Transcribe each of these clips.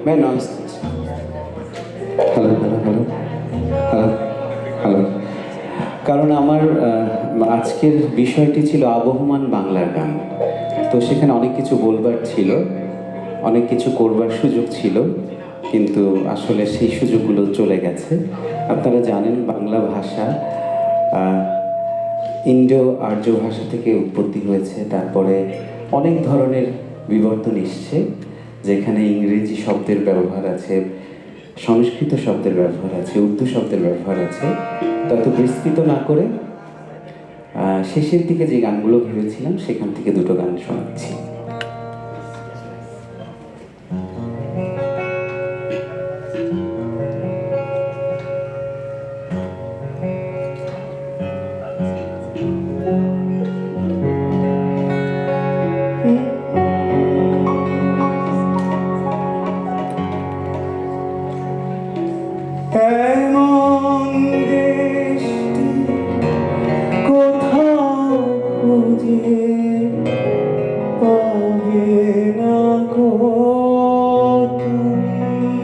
May noise. Hello hello hello hello hello. কারণ আমার আজকের বিষয়টি ছিল আবহমান বাংলার গান। তো সেখানে অনেক কিছু বলবার ছিল, অনেক কিছু করবার সুযোগ ছিল, কিন্তু আসলে সেই সুযোগগুলো চলে গেছে। আপনারা জানেন বাংলা ভাষা ইন্ডো আর্য ভাষা থেকে উৎপত্তি হয়েছে, তারপরে অনেক ধরনের বিবর্তন এসছে, যেখানে ইংরেজি শব্দের ব্যবহার আছে, সংস্কৃত শব্দের ব্যবহার আছে, উর্দু শব্দের ব্যবহার আছে। তত বিস্তৃত না করে শেষের দিকে যে গানগুলো ভেবেছিলাম সেখান থেকে দুটো গান শোনাচ্ছি। এমন দেশটি কোথাও খুঁজে পাবে না গো তুমি।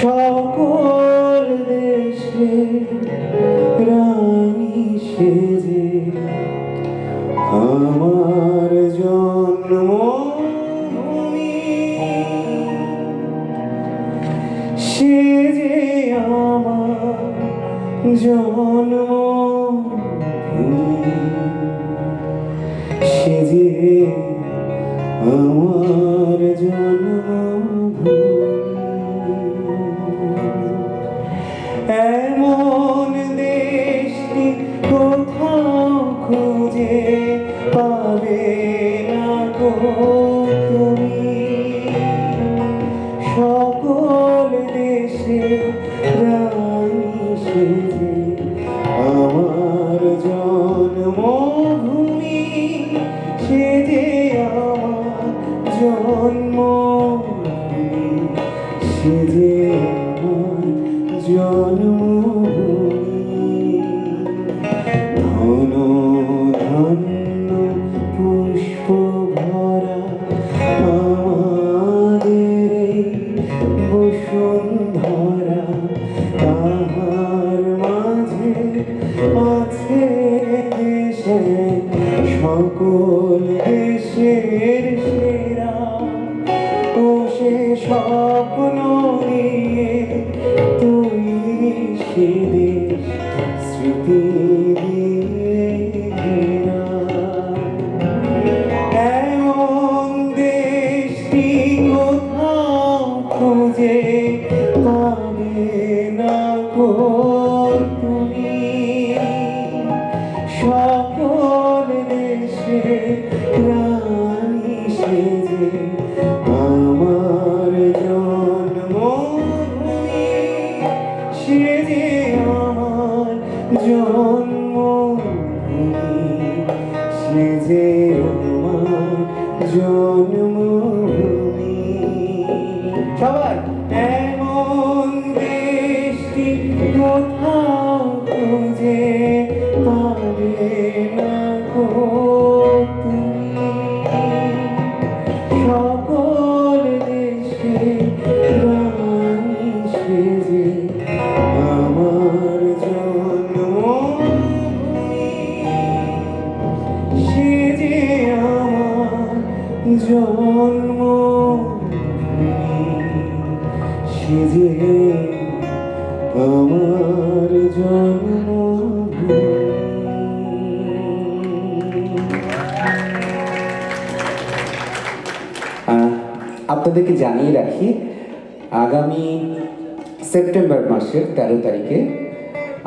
সকল দেশে রানী সেজে আমার জন্মভূমি, সে যে আমার জন্মভূমি, সে যে আমার জন্মভূমি। এমন দেশটি কোথাও খুঁজে পাবে না গো তুমি। সকল দেশে রানী সেজে আমার জন্মভূমি, সে যে আমার জন্মভূমি, সে যে আমার জন্মভূমি। ধন ধন্য পুষ্প ভরা আমাদের বসুন্ধরা, তাহার মাঝে আছে দেশে সকল দেশের সেরা। ও সে স্বপ্ন নিয়ে তৈরি সে দেশ স্মৃতি দিয়ে ঘেরা। এমন দেশটি কোথাও খুঁজে পাবে না গো তুমি। সকল দেশে রানী সেজে আমার জন্মভূমি, সে যে আমার জন্মভূমি, সে যে আমার জন্মভূমি। সবাই এমন দেশটি কোথাও খুঁজে পাবে না গো তুমি। সকল দেশে রানী সেজে আমার জন্মভূমি, সে যে আমার জন্মভূমি, সে যে আমার জন্মভূমি। আপনাদেরকে জানিয়ে রাখি, আগামী সেপ্টেম্বর মাসের 13 তারিখে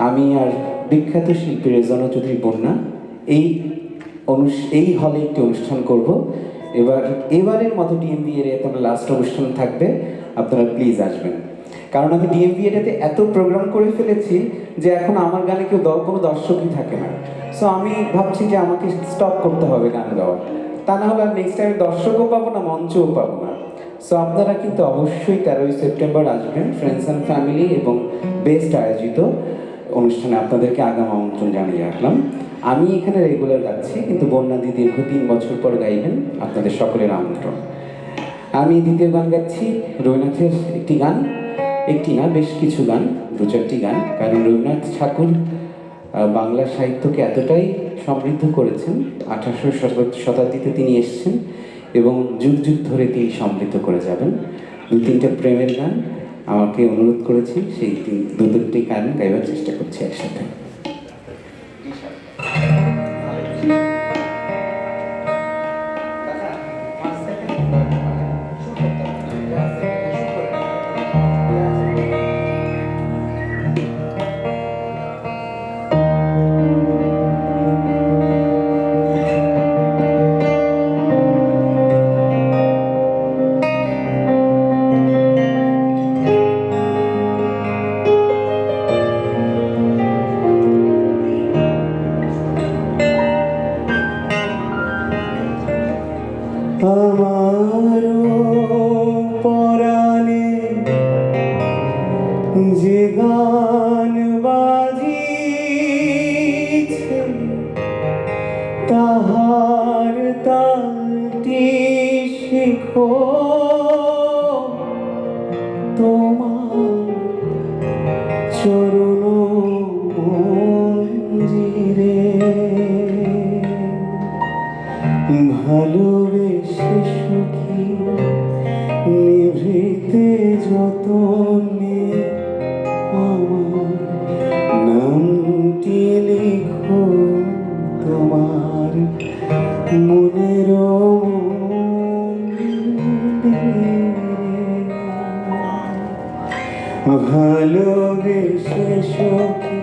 আমি আর বিখ্যাত শিল্পী রেজানা চৌধুরী বন্যা এই হলে একটি অনুষ্ঠান করব। এবারের মতো ডিএমবিএর আপনার লাস্ট অনুষ্ঠান থাকবে, আপনারা প্লিজ আসবেন। কারণ আমি ডিএমবিএটাতে এত প্রোগ্রাম করে ফেলেছি যে এখন আমার গানে কোনো দর্শকই থাকে না। সো আমি ভাবছি যে আমাকে স্টপ করতে হবে গান গাওয়া, তা না হলে আর নেক্সট টাইম দর্শকও পাবো না, মঞ্চও পাবো না। সো আপনারা কিন্তু অবশ্যই 13ই সেপ্টেম্বর আসবেন ফ্রেন্ডস অ্যান্ড ফ্যামিলি এবং বেস্ট আয়োজিত অনুষ্ঠানে আপনাদেরকে আগাম আমন্ত্রণ জানিয়ে রাখলাম। আমি এখানে রেগুলার গাচ্ছি, কিন্তু বন্যাদি দীর্ঘ 3 বছর পর গাইবেন, আপনাদের সকলের আমন্ত্রণ। আমি দ্বিতীয় গান গাচ্ছি রবীন্দ্রনাথের একটি গান, একটি না বেশ কিছু গান, 2-4টি গান। কারণ রবীন্দ্রনাথ ঠাকুর বাংলা সাহিত্যকে এতটাই সমৃদ্ধ করেছেন, 18শো শতাব্দীতে তিনি এসেছেন এবং যুগ যুগ ধরে তিনি সমৃদ্ধ করে যাবেন। 2-3টে প্রেমের গান আমাকে অনুরোধ করেছি, সেই 2-3টি গান গাইবার চেষ্টা করছি একসাথে। আমারও পরাণে যে গান বাজিছে, তাহার তালটি শিখো তোমার চরণ মঞ্জিরে। ভালোবেসে সুখী নিভৃতে যতনে আমার নামটি লিখো তোমার মনের ভালোবেসে সুখী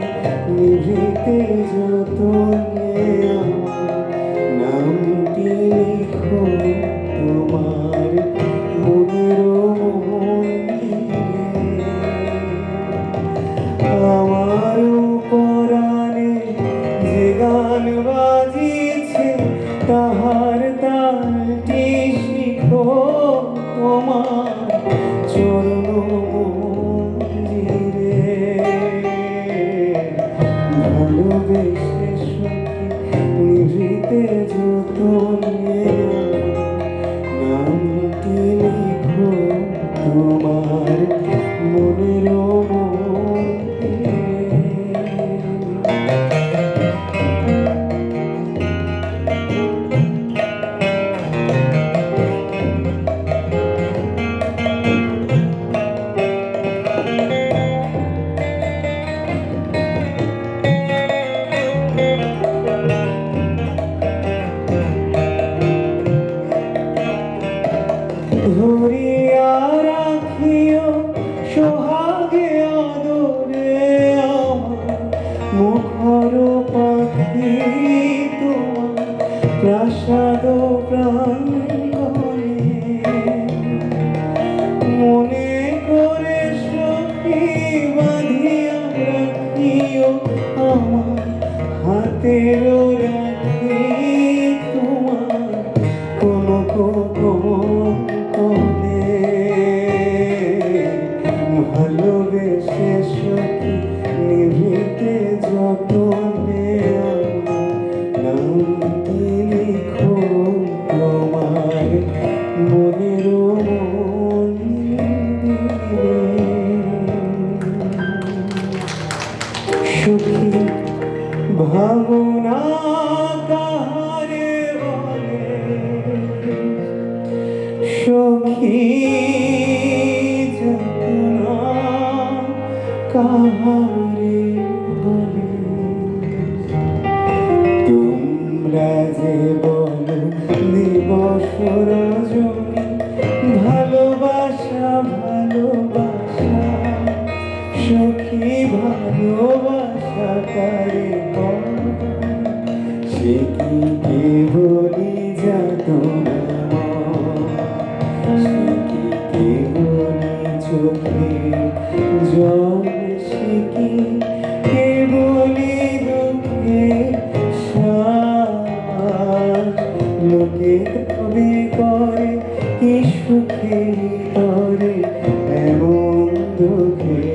নিভৃতে যতনে আমার নামটি লিখো তোমার মনের মন্দিরে। আমার পরাণে যে গান বাজিছে, তাহার তালটি শিখো তোমার চরণ মন্দিরে। ভালোবেসে সুখী নিভৃতে যতনে নামটি লিখো তোমার মনের মন্দিরে। ধরিয়া রাখিও সোহাগে আদরে আমার মুখর পাখি তোমার প্রাসাদ প্রাঙ্গণে। মনে করে সখী বাঁধিয়া রাখিও আমার হাতের রাখি তোমার কোনো কোণে। ভালোবেসে সুখী নিভৃতে যতনে আমার নামটি লিখো তোমার মনের মন্দিরে। সুখী ভাবনা কাহারে বলে, সখী যতনা কাহারে বলে। তোমরা যে বলো দিবস রজনী, ভালোবাসা ভালোবাসা সখী ভালোবাসা কারে বলে। সে কি কেবলি যাতনা, সে কি কেবলি চোখের জল, সে কি কেবলি দুঃখের শ্বাস। লোকে তবে করে কি সুখের তরে এমন দুঃখের।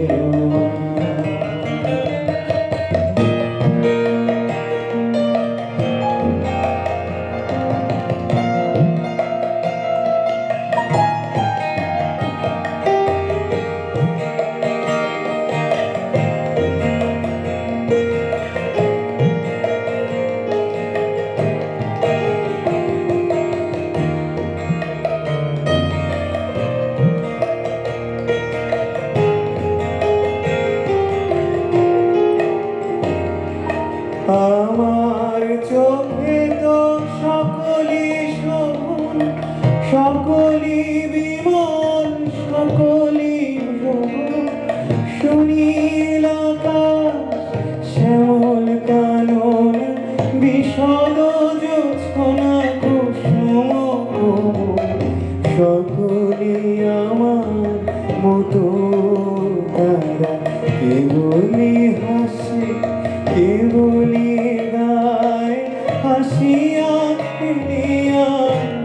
হাসিয়া খেলিয়া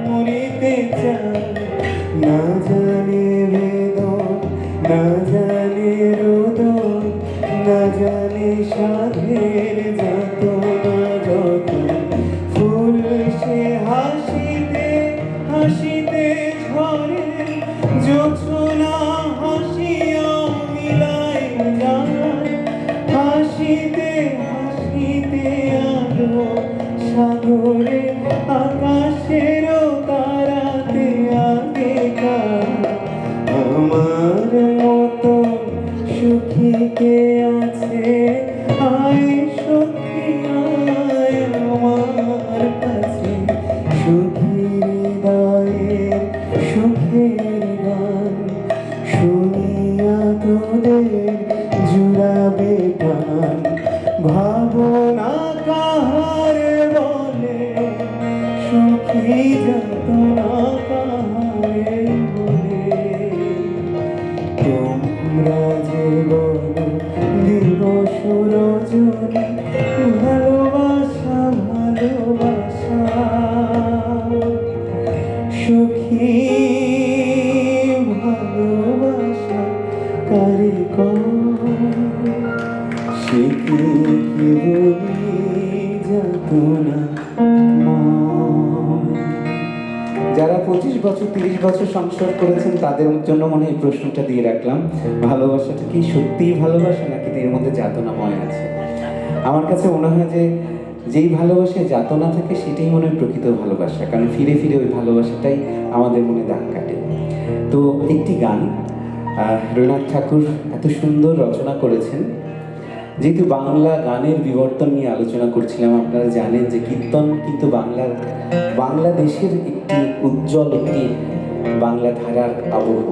মরিতে চায়, না জানে বেদন, না জানে রোদন, না জানে সাধের যাতনা যত। ফুল সে হাসিতে হাসিতে ঝরে, জোছনা হাসিয়া মিলায় যায়, হাসিতে হাসিতে আলো সাগরে আকাশেরও তারাতে আগেকার। আমার মতো সুখী কে আছে, আয় সখী আয় আমার কাছে, সুখী হৃদয়ের সুখের গান শুনিয়া তোদের জুড়াবে প্রাণ। ভাবনা কাহার বলে, সুখী যাতনা কাহারে বলে। তোমরা যে বলো দিবস রজনী, ভালোবাসা ভালোবাসা, সুখী ভালোবাসা কারে কয়, সে কি বলি যাতনা ময়। যারা 25 বছর 30 বছর সংসার করেছেন তাদের জন্য মনে হয় এই প্রশ্নটা দিয়ে রাখলাম, ভালোবাসাটা কি সত্যিই ভালোবাসা নাকি এর মধ্যে যাতনাময় আছে? আমার কাছে মনে হয় যে যেই ভালোবাসায় যাতনা থাকে সেটাই মনে হয় প্রকৃত ভালোবাসা, কারণ ফিরে ফিরে ওই ভালোবাসাটাই আমাদের মনে দাগ কাটে। তো একটি গান রবীন্দ্রনাথ ঠাকুর এত সুন্দর রচনা করেছেন। যেহেতু বাংলা গানের বিবর্তন নিয়ে আলোচনা করছিলাম, আপনারা জানেন যে কীর্তন কিন্তু বাংলাদেশের একটি উজ্জ্বল একটি বাংলা ধারার আবহ।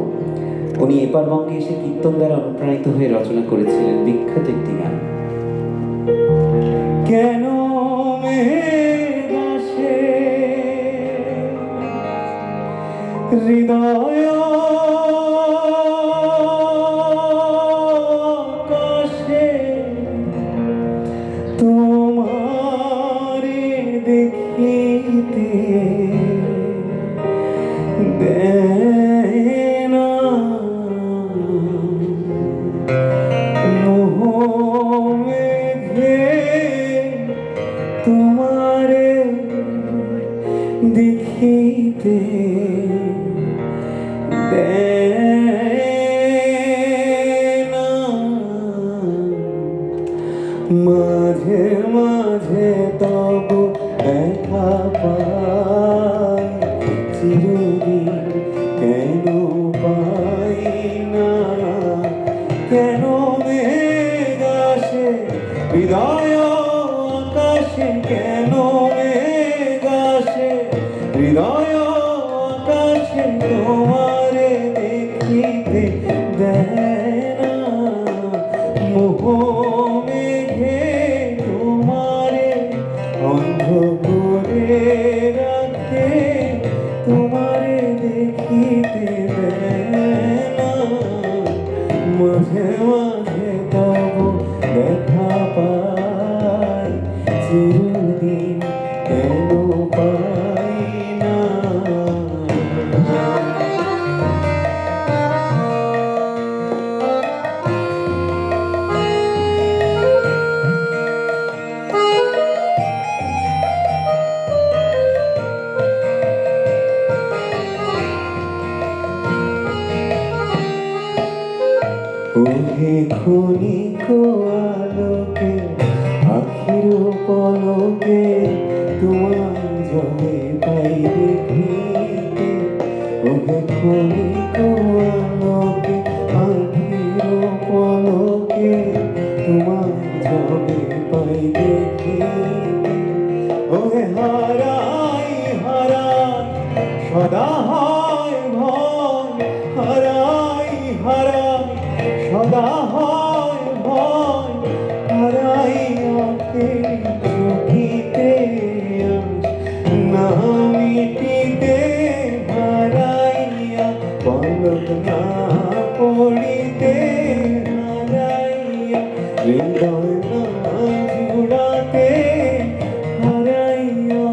উনি এপার বঙ্গে এসে কীর্তন দ্বারা অনুপ্রাণিত হয়ে রচনা করেছিলেন বিখ্যাত একটি গান। কেন মেঘ আসে হৃদয় আকাশে, তোমারে দেখিতে দেয় না, মোহ মেঘে তোমারে দেখিতে দেয় না। মাঝে মাঝে তব দেখা পাই, চিরদিন কেন পাই না। কেন মেঘ আসে হৃদয় আকাশে, কেন মেঘ আসে হৃদয় আকাশে, তোমারে দেখিতে দেয় না। মোহ মেঘে তোমারে অন্ধ করে রাখে, তোমারে দেখিতে দেয় না। মাঝে মাঝে তব দেখা পাই, চিরদিন কেন পাই না। ওহে ক্ষণিক আলোকে আখির পলকে, তোমায় যবে পাই দেখিতে। ওহে ক্ষণিক আলোকে আখির পলকে, তোমায় যবে পাই দেখিতে। ওহে হারাই হারাই সদা হয় ভয়, হারাই হারাই সদা হয় ভয়, হারাইয়াকে চোখিতে না মিটিতে, হারাইয়া পলক না পড়িতে, হারাইয়া হৃদয় না জুড়াতে, হারাইয়া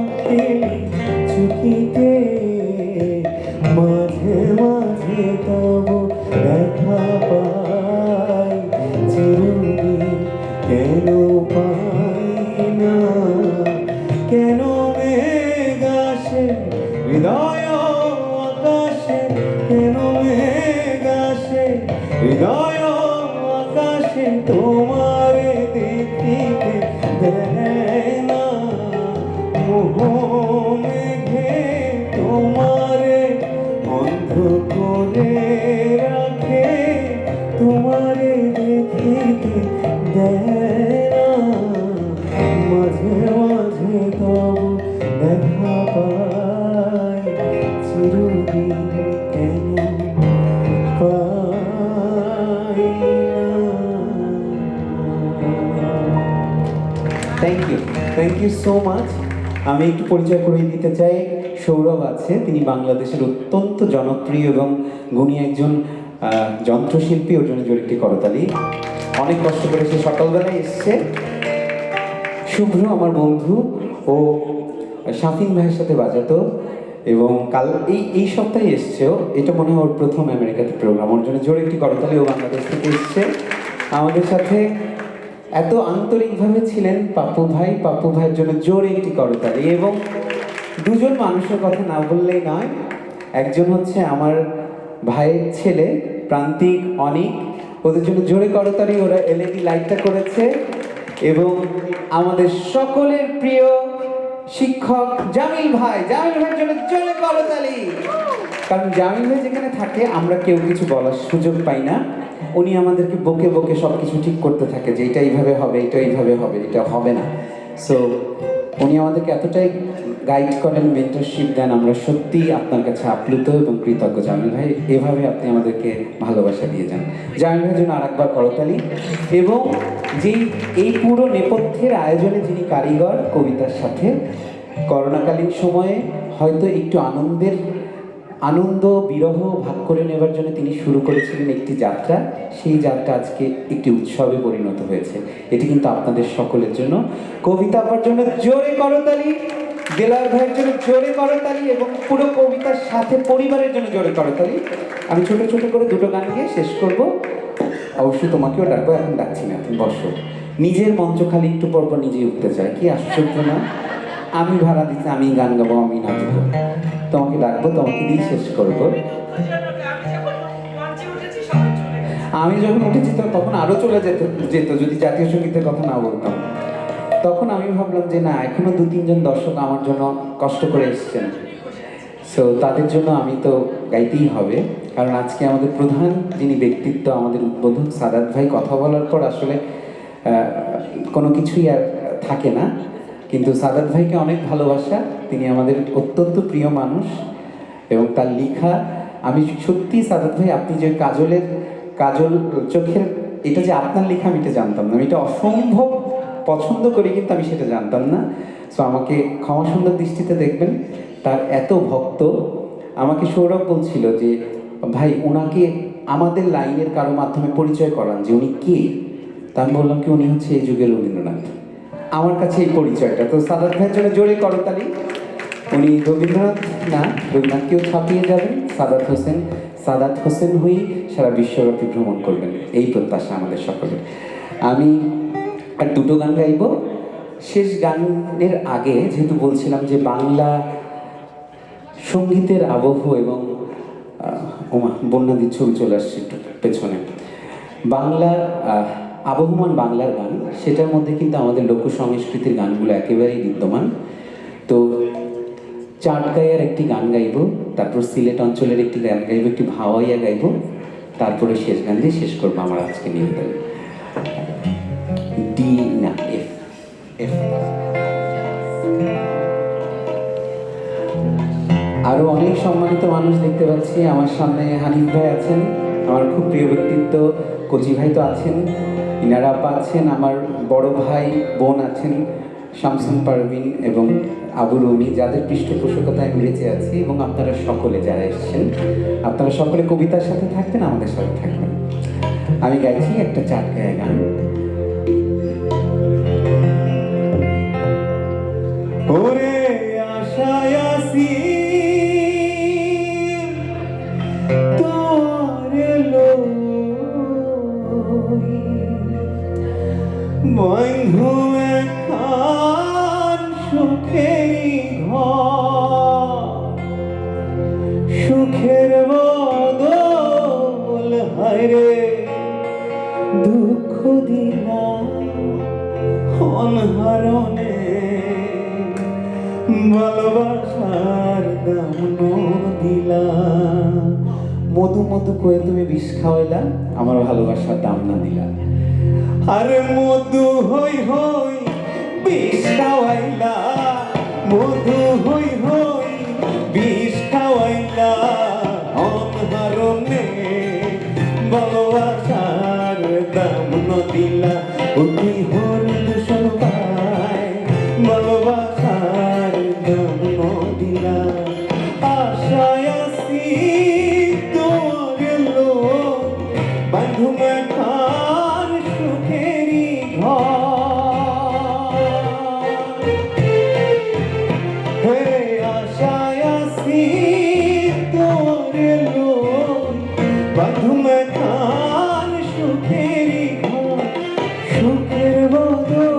মোহ মেঘে তোমারে অন্ধ করে রাখে, তোমারে দেখিতে দেয় না, মাঝে মাঝে তবু দেখা পাই, চিরদিন কেন পাই থ্যাংক ইউ সো মাচ। আমি একটু পরিচয় করিয়ে দিতে চাই। সৌরভ আছে, তিনি বাংলাদেশের অত্যন্ত জনপ্রিয় এবং গুণী একজন যন্ত্রশিল্পী। ওর জন্য জোরে একটি করতালি। অনেক কষ্ট করে সে সকালবেলায় এসছে। শুভ্র আমার বন্ধু, ও শাফিন ভাইয়ের সাথে বাজাতো এবং কাল এই সপ্তাহে এসছেও। এটা মনে হয় ওর প্রথম আমেরিকাতে প্রোগ্রাম। ওর জন্য জোরে একটি করতালি। ও বাংলাদেশ থেকে এসছে আমাদের সাথে। এত আন্তরিকভাবে ছিলেন পাপ্পু ভাই। পাপ্পু ভাইয়ের জন্য জোরে একটি করতালি। এবং দুজন মানুষের কথা না বললেই নয়। একজন হচ্ছে আমার ভাইয়ের ছেলে প্রান্তিক, অনিক। ওদের জন্য জোরে করতালি। ওরা এলইডি লাইটটা করেছে। এবং আমাদের সকলের প্রিয় শিক্ষক জামিল ভাই, জামিল ভাইয়ের জন্য জোরে করতালি। কারণ জামিল ভাই যেখানে থাকে আমরা কেউ কিছু বলার সুযোগ পাই না। উনি আমাদেরকে বকে বকে সব কিছু ঠিক করতে থাকে যে এটা এইভাবে হবে, এটা এইভাবে হবে, এটা হবে না। সো উনি আমাদেরকে এতটাই গাইড করেন, মেন্টরশিপ দেন। আমরা সত্যি আপনার কাছে আপ্লুত এবং কৃতজ্ঞ জামিল ভাই। এভাবে আপনি আমাদেরকে ভালোবাসা দিয়ে যান। জামিল ভাইয়ের জন্য আরেকবার করতালি। এবং যেই এই পুরো নেপথ্যের আয়োজনে যিনি কারিগর, কবিতার সাথে করোনাকালীন সময়ে হয়তো একটু আনন্দ বিরহ ভাগ করে নেবার জন্য তিনি শুরু করেছিলেন একটি যাত্রা। সেই যাত্রা আজকে একটি উৎসবে পরিণত হয়েছে। এটি কিন্তু আপনাদের সকলের জন্য। কবিতা আপার জন্য জোরে করতালি, দেলার ভাইয়ের জন্য জোরে করতালি এবং পুরো কবিতার সাথে পরিবারের জন্য জোরে করতালি। আমি ছোট ছোট করে দুটো গান গিয়ে শেষ করব। অবশ্যই তোমাকেও ডাকবো, এখন ডাকছি না, তুমি বসো। নিজের মঞ্চ খালি একটু পর পর নিজেই উঠতে চায়, কি আশ্চর্য না? আমি ভাড়া দিচ্ছি, আমি গান গাবো, আমি নাচবো, তোমাকে ডাকবো, তোমাকে দিয়ে শেষ করবো। আমি যখন উঠেছি তখন আরো চলে যেত যদি জাতীয় সঙ্গীতের কথা না বলতাম। তখন আমি ভাবলাম যে না, এখনো 2-3 জন দর্শক আমার জন্য কষ্ট করে এসেছেন। সো তাদের জন্য আমি তো গাইতেই হবে। কারণ আজকে আমাদের প্রধান যিনি ব্যক্তিত্ব, আমাদের উদ্বোধক সাদাত ভাই কথা বলার পর আসলে কোনো কিছুই আর থাকে না। কিন্তু সাদাত ভাইকে অনেক ভালোবাসা। তিনি আমাদের অত্যন্ত প্রিয় মানুষ এবং তার লেখা, আমি সত্যি সাদাত ভাই, আপনি যে কাজল চোখের, এটা যে আপনার লেখা আমি এটা জানতাম না। আমি এটা অসম্ভব পছন্দ করি, কিন্তু আমি সেটা জানতাম না। সো আমাকে ক্ষমা সুন্দর দৃষ্টিতে দেখবেন। তার এত ভক্ত। আমাকে সৌরভ বলছিল যে ভাই, ওনাকে আমাদের লাইনের কারো মাধ্যমে পরিচয় করান যে উনি কে। তা আমি বললাম কি, উনি হচ্ছে এই যুগের রবীন্দ্রনাথ। আমার কাছে এই পরিচয়টা। তো সাদাত ভাইয়ের জন্য জোরে করতালি। উনি রবীন্দ্রনাথ না, রবীন্দ্রনাথকেও ছাপিয়ে যাবেন। সাদাত হোসেন হয়েই সারা বিশ্বব্যাপী ভ্রমণ করবেন, এই প্রত্যাশা আমাদের সকলের। আমি আর দুটো গান গাইব। শেষ গানের আগে যেহেতু বলছিলাম যে বাংলা সঙ্গীতের আবহ এবং বন্যাদির ছবি চলে আসছে একটু পেছনে, বাংলা আবহমান বাংলার গান, সেটার মধ্যে কিন্তু আমাদের লোক সংস্কৃতির গানগুলো একেবারেই বিদ্যমান। তো চাটগাঁয়ের একটি গান গাইব, তারপর সিলেট অঞ্চলের একটি গান গাইব, একটি ভাওয়াইয়া গাইব, তারপরে শেষ গান দিয়ে শেষ করবো আমার আজকে নিবেদন। ডি না এফ এফ। আরো অনেক সম্মানিত মানুষ দেখতে পাচ্ছি। আমার সামনে হানিফ ভাই আছেন, আমার খুব প্রিয় ব্যক্তিত্ব। কচি ভাই তো আছেন, ইনারা আপা আছেন, আমার বড় ভাই বোন আছেন, শামসুন পারভিন এবং আবু রুমি, যাদের পৃষ্ঠপোষকতায় আমি বেঁচে আছি। এবং আপনারা সকলে যারা এসেছেন, আপনারা সকলে কবিতার সাথে থাকবেন, আমাদের সাথে থাকবেন। আমি গাইছি একটা চাটগাঁয়া গান। ওরে আশায় আসি তোরে লই, বন্ধু এখন সুখেরই ঘর, সুখের বদল হায়রে দুঃখ দিলাম অনহারণে, ভালোবাসার দাম দিলা। মধু মধু কয়ে তুমি বিষ খাওয়াইলা, আমার ভালোবাসার দাম না দিলা। আরে মধু হই হই বিষ খাওয়াইলা, মধু হই হই বিষ খাওয়াইলা, অনহারণে ভালোবাসার দাম দিলা। ও তুই হল দূষণ পায়, ভালোবাসার দাম দিলা। আশায় আসি তোর এলো বাঁধুম খান সুখেরি ঘর। হে আশায় আসি তোর এলো বাঁধুম খান সুখেরি ঘর। সুখের বদল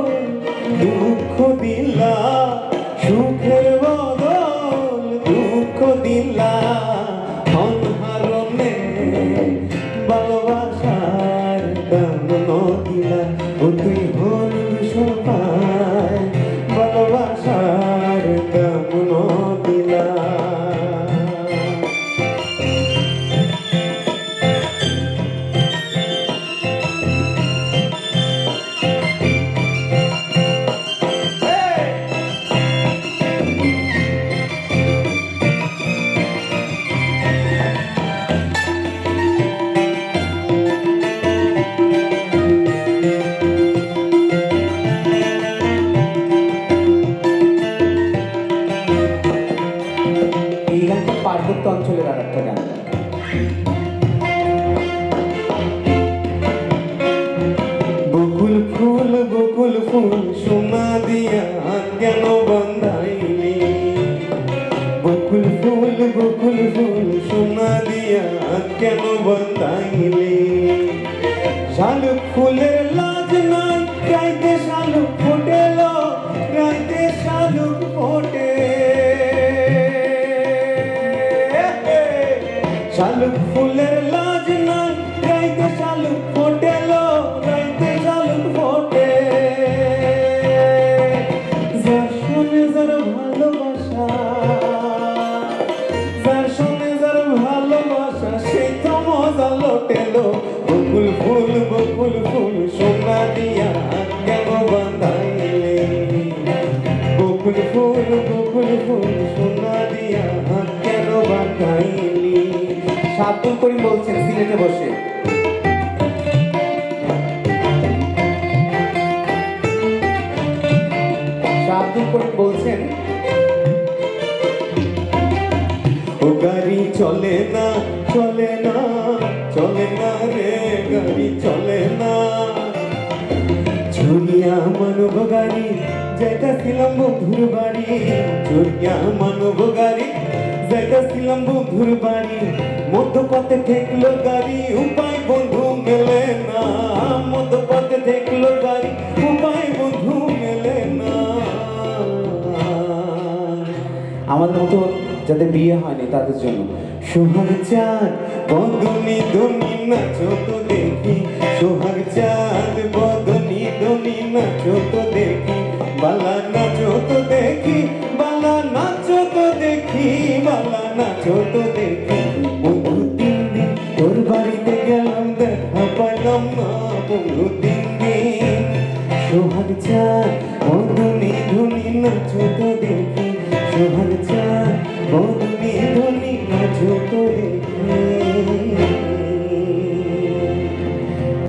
দুঃখ দিলা, সুখের বদল দুঃখ দিলা, অনহারণে ভালোবাসার দাম দিলা। ও তুই হল দূষণ পায়, ভালোবাসার দাম দিলা। এই গানটা পার্বত্য অঞ্চলের আর একটা গান। বকুল ফুল সোনা দিয়া কেন বন্ধাইলি? বকুল ফুল সোনা দিয়া কেন বন্ধাইলি? শালুক ফুলের লাজ নাই, রাইতে শালুক ফোটেল, রাইতে শালুক ফোটে। শালুক ফুলের লাজ নাই, রাইতে শালুক ফোটেল, রাইতে শালুক ফোটে। যার সনে যার ভালোবাসা, যার সনে যার ভালোবাসা, সেই তো মজা লোটেলো। বকুল ফুল সোনা দিয়া কেন বাঁধাইলে? বকুল ফুল সোনা দিয়া কেন বাঁধাইলি? আব্দুল করিম বলছেন সিলেটে বসে। আব্দুল করিম বলছেন, ও গাড়ি চলে না চলে না চলে না রে, গাড়ি চলে না। ঝুরিয়া মানব গাড়ি যেটা ছিলাম বন্ধুর বাড়ি, ঝুরিয়া মানব গাড়ি যেটা ছিলাম বন্ধুর বাড়ি। মধ্যপথে ঠেকলো গাড়ি, উপায় বন্ধু মেলে না। মধ্যপথে ঠেকলো গাড়ি, উপায় বন্ধু মেলে না। আমাদের মতো যাদের বিয়ে হয়নি তাদের জন্য সোহাগ চাঁদ বদনি ধনি নাচো তো দেখি, সোহাগ চাঁদ বদনি ধনি নাচো তো দেখি, বালা নাচো তো দেখি, বালা নাচো তো দেখি, বালা নাচো তো দেখি। বন্ধু তিন দিন তোর বাড়িতে গেলাম, দেখা পাইলাম না বন্ধু তিন দিন। সোহাগ চাঁদ বদনি ধনি নাচো তো দেখি, সোহাগ চাঁদ